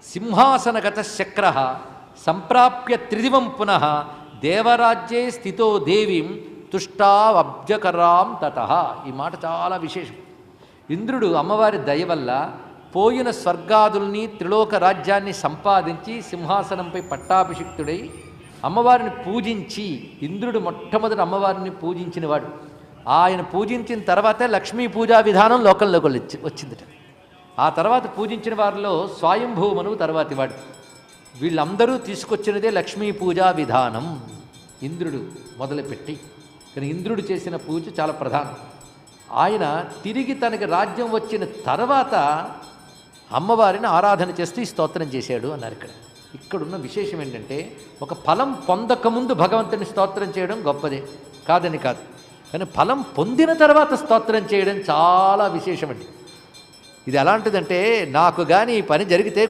సింహాసనగత శక్ర సంప్రాప్య త్రిదివం పునః దేవరాజ్యే స్థితో దేవీం తుష్టావబ్జకరాం తతః. ఈ మాట చాలా విశేషం. ఇంద్రుడు అమ్మవారి దయ వల్ల పోయిన స్వర్గాదుల్ని త్రిలోక రాజ్యాన్ని సంపాదించి సింహాసనంపై పట్టాభిషిక్తుడై అమ్మవారిని పూజించి, ఇంద్రుడు మొట్టమొదటి అమ్మవారిని పూజించినవాడు. ఆయన పూజించిన తర్వాతే లక్ష్మీ పూజా విధానం లోకంలోకి వచ్చిందట. ఆ తర్వాత పూజించిన వారిలో స్వయంభూమను తర్వాతి వాడు. వీళ్ళందరూ తీసుకొచ్చినదే లక్ష్మీ పూజా విధానం ఇంద్రుడు మొదలుపెట్టి. కానీ ఇంద్రుడు చేసిన పూజ చాలా ప్రధానం. ఆయన తిరిగి తనకి రాజ్యం వచ్చిన తర్వాత అమ్మవారిని ఆరాధన చేస్తూ ఈ స్తోత్రం చేశాడు అన్నారు. ఇక్కడున్న విశేషం ఏంటంటే, ఒక ఫలం పొందకముందు భగవంతుని స్తోత్రం చేయడం గొప్పదే, కాదని కాదు. కానీ ఫలం పొందిన తర్వాత స్తోత్రం చేయడం చాలా విశేషమండి. ఇది ఎలాంటిదంటే, నాకు కానీ ఈ పని జరిగితే